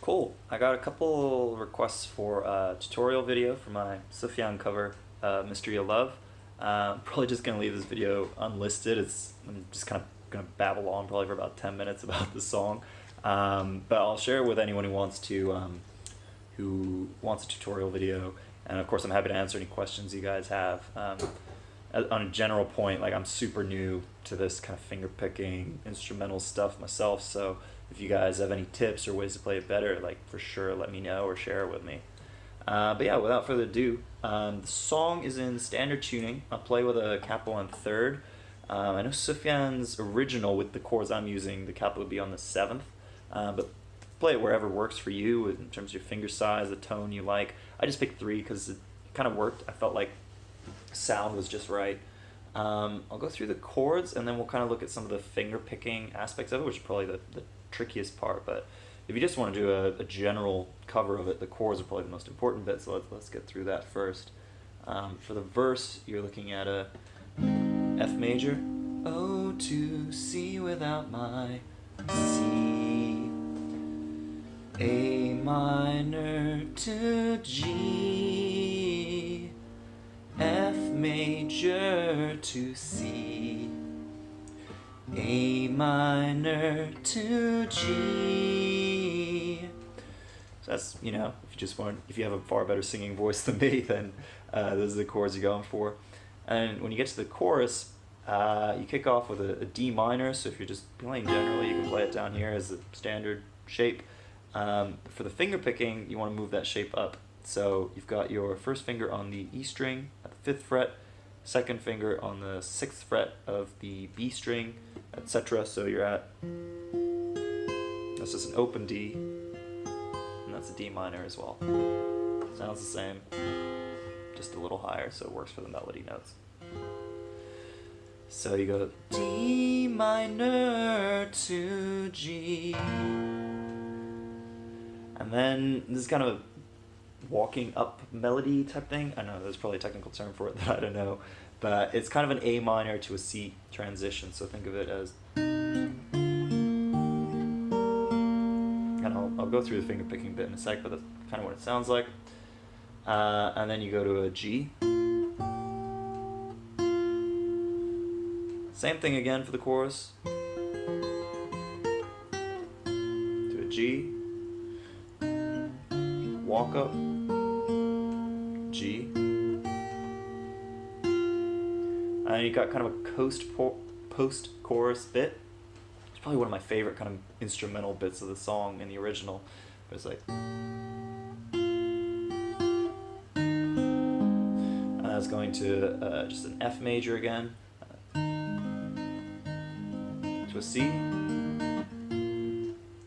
Cool. I got a couple requests for a tutorial video for my Sufjan cover, Mystery of Love. Probably just gonna leave this video unlisted. I'm just kind of gonna babble on probably for about 10 minutes about the song, but I'll share it with anyone who wants a tutorial video. And of course, I'm happy to answer any questions you guys have. On a general point, like I'm super new to this kind of finger picking instrumental stuff myself, so if you guys have any tips or ways to play it better, like for sure let me know or share it with me. But yeah, without further ado, the song is in standard tuning. I'll play with a capo on third. I know Sufjan's original with the chords I'm using, the capo would be on the seventh, but play it wherever works for you in terms of your finger size, the tone you like. I just picked three because it kind of worked. I felt like sound was just right. I'll go through the chords and then we'll kind of look at some of the finger picking aspects of it, which is probably the trickiest part. But if you just want to do a general cover of it, the chords are probably the most important bit, so let's get through that first. For the verse, you're looking at a F major, O to C without my C, A minor to G, F major to C, A minor to G. So that's, if you have a far better singing voice than me, then those are the chords you're going for. And when you get to the chorus, you kick off with a D minor, so if you're just playing generally, you can play it down here as a standard shape. For the finger picking, you want to move that shape up. So you've got your first finger on the E string at the 5th fret, second finger on the 6th fret of the B string, etc. So you're at, that's just an open D, and that's a D minor as well. Sounds the same, just a little higher, so it works for the melody notes. So you go D minor to G, and then this is kind of a walking up melody type thing. I know there's probably a technical term for it that I don't know, but it's kind of an A minor to a C transition, so think of it as, and I'll go through the finger picking bit in a sec, but that's kind of what it sounds like. And then you go to a G. Same thing again for the chorus. To a G. Walk up. G. And you got kind of a post-chorus bit. It's probably one of my favorite kind of instrumental bits of the song in the original. But it's like, and that's going to just an F major again, to a C,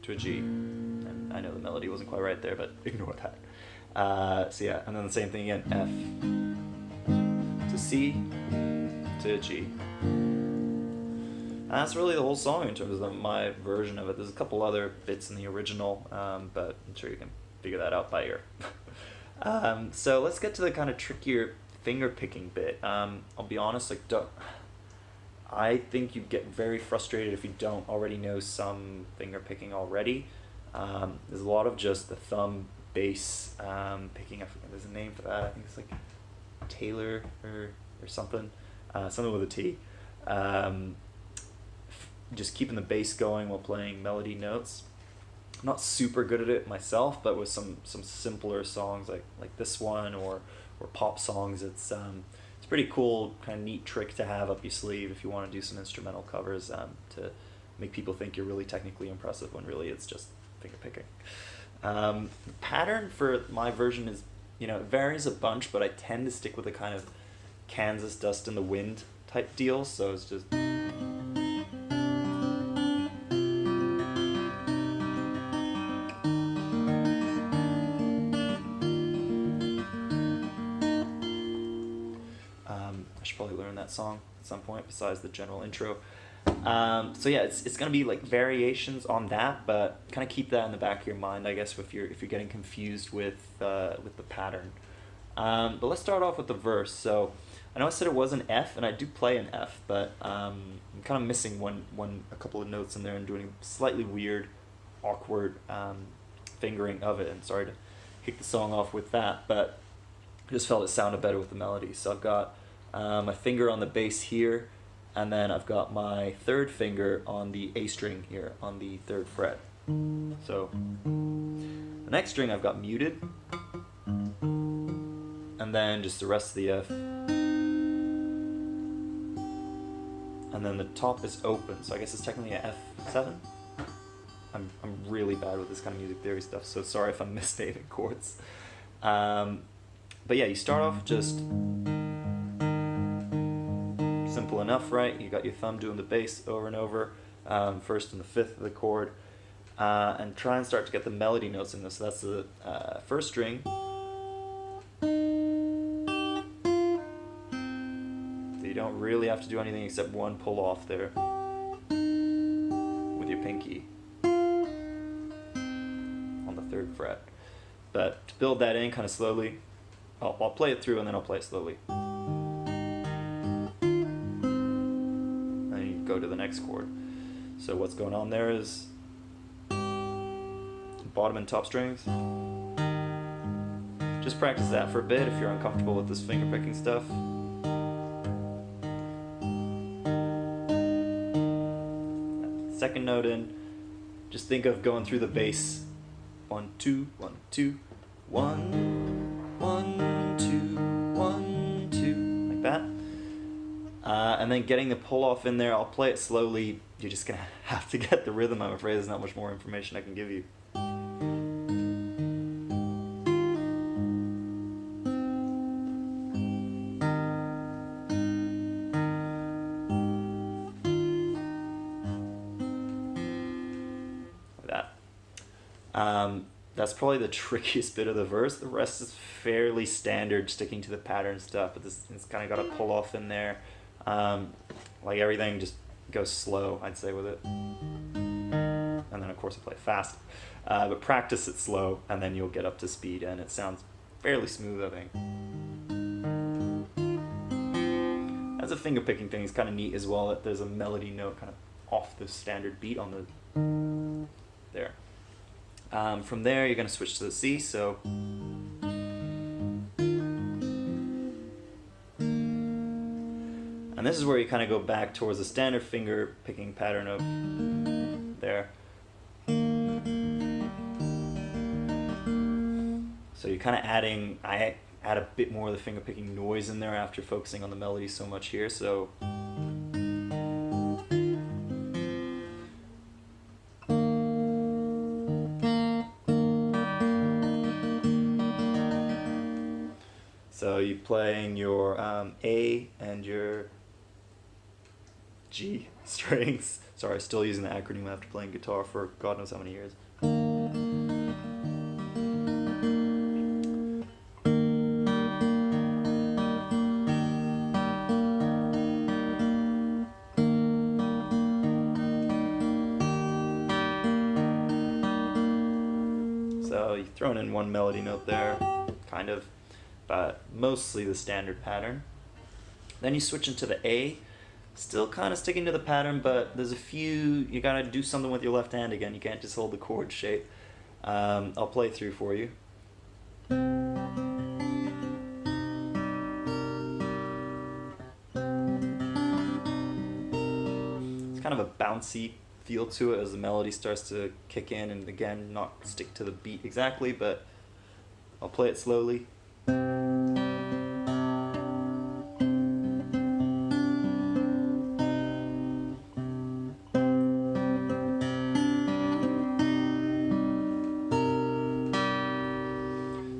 to a G. And I know the melody wasn't quite right there, but ignore that. So yeah, and then the same thing again, F to C to G. And that's really the whole song in terms of my version of it. There's a couple other bits in the original, but I'm sure you can figure that out by ear. So let's get to the kind of trickier finger picking bit. I'll be honest, I think you get very frustrated if you don't already know some finger picking already. There's a lot of just the thumb bass picking. I forget, there's a name for that. I think it's like Taylor or something. Something with a T. Just keeping the bass going while playing melody notes. I'm not super good at it myself, but with some simpler songs like this one or pop songs, it's pretty cool, kind of neat trick to have up your sleeve if you want to do some instrumental covers to make people think you're really technically impressive when really it's just finger picking. The pattern for my version is, it varies a bunch, but I tend to stick with a kind of Kansas Dust in the Wind type deal, so it's just, I should probably learn that song at some point besides the general intro. So yeah, it's gonna be like variations on that, but kind of keep that in the back of your mind, I guess, if you're getting confused with the pattern. But let's start off with the verse. So I know I said it was an F, and I do play an F, but I'm kind of missing a couple of notes in there and doing a slightly weird, awkward fingering of it. And sorry to kick the song off with that, but I just felt it sounded better with the melody. So I've got my finger on the bass here, and then I've got my third finger on the A string here on the 3rd fret. So the next string I've got muted, and then just the rest of the F, and then the top is open, so I guess it's technically a F7. I'm really bad with this kind of music theory stuff, so sorry if I'm misstating chords. But yeah, you start off just simple enough, right? You got your thumb doing the bass over and over, 1st and the 5th of the chord, and try and start to get the melody notes in this. So that's the 1st string. You don't really have to do anything except one pull off there with your pinky on the 3rd fret. But to build that in kind of slowly, I'll play it through and then I'll play it slowly. And then you go to the next chord. So what's going on there is bottom and top strings. Just practice that for a bit if you're uncomfortable with this finger picking stuff. Second note in, just think of going through the bass. 1, 2, 1, 2, 1, 1, 2, 1, 2, like that. And then getting the pull off in there. I'll play it slowly. You're just gonna have to get the rhythm. I'm afraid there's not much more information I can give you. That's probably the trickiest bit of the verse. The rest is fairly standard, sticking to the pattern stuff, but it's kind of got a pull off in there. Like everything just goes slow, I'd say, with it. And then of course I play it fast. But practice it slow, and then you'll get up to speed, and it sounds fairly smooth, I think. As a finger picking thing, it's kind of neat as well that there's a melody note kind of off the standard beat on the there. From there, you're going to switch to the C, so and this is where you kind of go back towards the standard finger picking pattern of there. So you're kind of adding, I add a bit more of the finger picking noise in there after focusing on the melody so much here, so you're playing your A and your G strings. Sorry, still using the acronym after playing guitar for God knows how many years. So you've thrown in one melody note there, kind of, but mostly the standard pattern. Then you switch into the A, still kind of sticking to the pattern, but there's a few, you gotta do something with your left hand again, you can't just hold the chord shape. I'll play through for you. It's kind of a bouncy feel to it as the melody starts to kick in, and again, not stick to the beat exactly, but I'll play it slowly.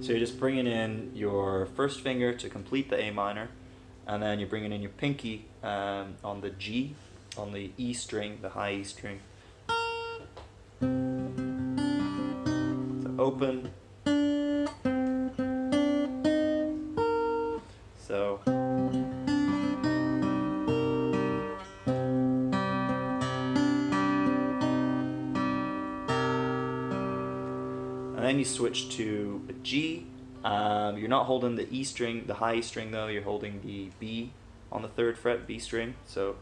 So you're just bringing in your first finger to complete the A minor, and then you're bringing in your pinky on the G, on the E string, the high E string. So open. So and then you switch to a G. You're not holding the E string, the high E string though, you're holding the B on the 3rd fret, B string. So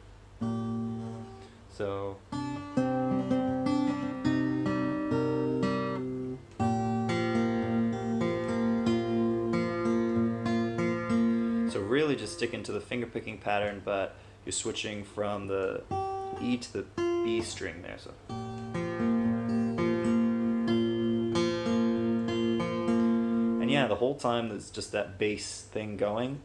really just sticking to the fingerpicking pattern, but you're switching from the E to the B string there. So. And yeah, the whole time there's just that bass thing going.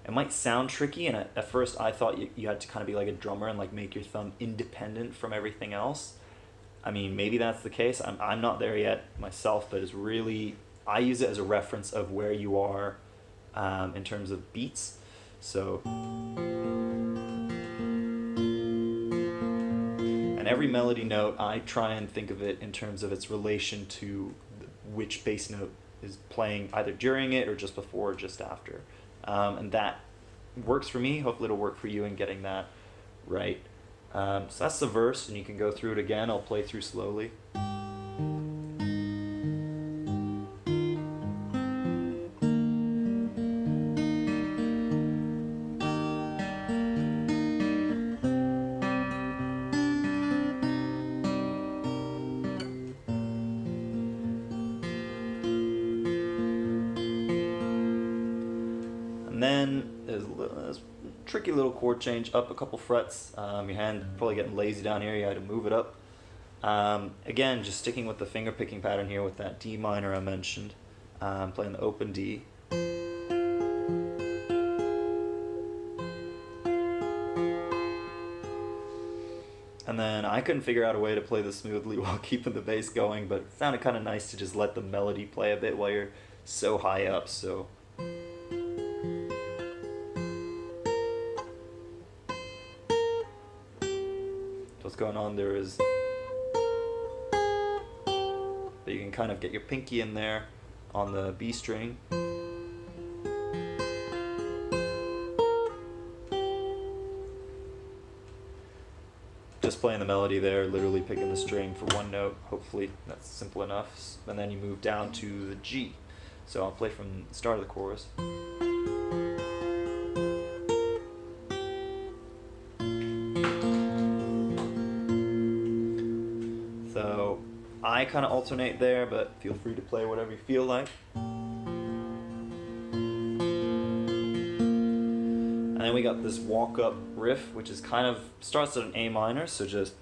It might sound tricky, and at first I thought you had to kind of be like a drummer and like make your thumb independent from everything else. I mean, maybe that's the case. I'm not there yet myself, but it's really, I use it as a reference of where you are in terms of beats. So, and every melody note, I try and think of it in terms of its relation to which bass note is playing either during it or just before or just after. And that works for me. Hopefully it'll work for you in getting that right. So that's the verse, and you can go through it again. I'll play through slowly. And then there's a tricky little chord change up a couple frets. Your hand probably getting lazy down here, you had to move it up. Again, just sticking with the finger picking pattern here with that D minor I mentioned. Playing the open D. And then I couldn't figure out a way to play this smoothly while keeping the bass going, but it sounded kind of nice to just let the melody play a bit while you're so high up. So. What's going on there is that you can kind of get your pinky in there on the B string. Just playing the melody there, literally picking the string for one note. Hopefully that's simple enough. And then you move down to the G. So I'll play from the start of the chorus. So I kind of alternate there, but feel free to play whatever you feel like. And then we got this walk-up riff, which is kind of starts at an A minor, so just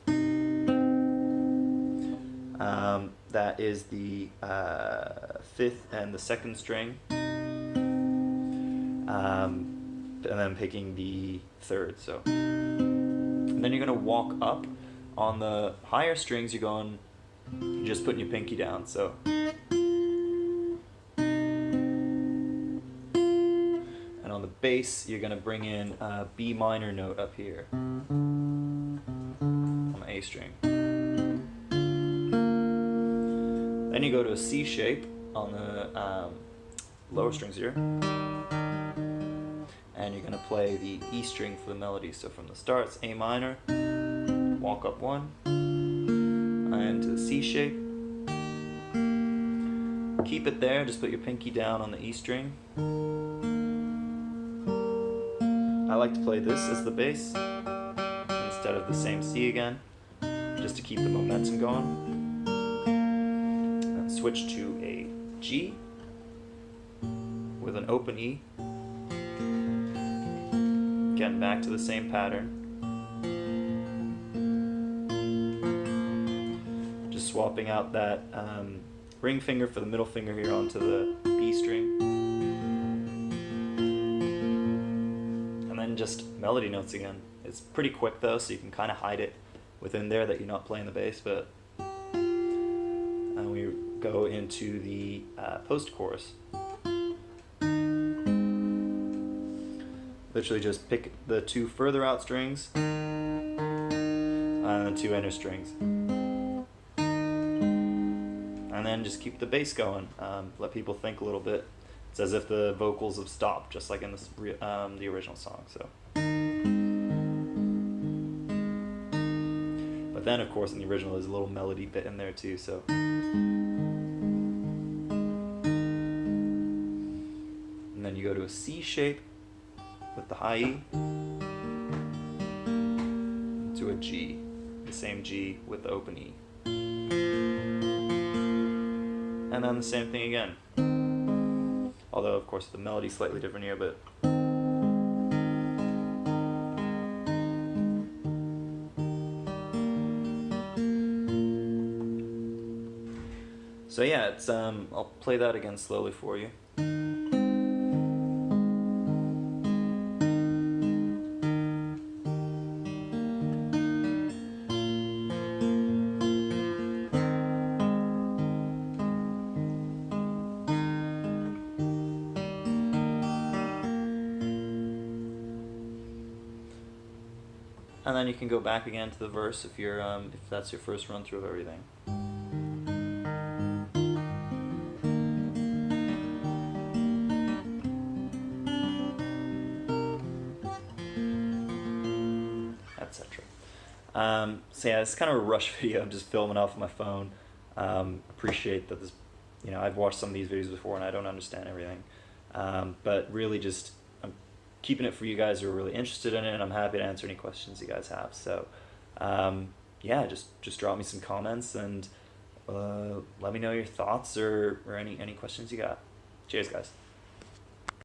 that is the 5th and the 2nd string, and then picking the 3rd. So, and then you're gonna walk up on the higher strings. You're just putting your pinky down. So. On the bass, you're going to bring in a B minor note up here on the A string. Then you go to a C shape on the lower strings here, and you're going to play the E string for the melody. So from the start, it's A minor, walk up 1, and to the C shape. Keep it there, just put your pinky down on the E string. I like to play this as the bass instead of the same C again, just to keep the momentum going. And switch to a G with an open E. Getting back to the same pattern. Just swapping out that ring finger for the middle finger here onto the B string. Just melody notes again. It's pretty quick though, so you can kind of hide it within there that you're not playing the bass, but we go into the post-chorus. Literally just pick the 2 further out strings and the 2 inner strings. And then just keep the bass going. Let people think a little bit. It's as if the vocals have stopped, just like in the original song. So, but then, of course, in the original, there's a little melody bit in there too. So, and then you go to a C shape with the high E, to a G, the same G with the open E, and then the same thing again. Although, of course, the melody's slightly different here, but So yeah, it's I'll play that again slowly for you. And then you can go back again to the verse if you're if that's your first run through of everything. Etc. So yeah, it's kind of a rush video. I'm just filming off my phone. Appreciate that this, I've watched some of these videos before and I don't understand everything. But really just, I'm keeping it for you guys who are really interested in it, and I'm happy to answer any questions you guys have. So yeah, just drop me some comments and let me know your thoughts or any questions you got. Cheers, guys.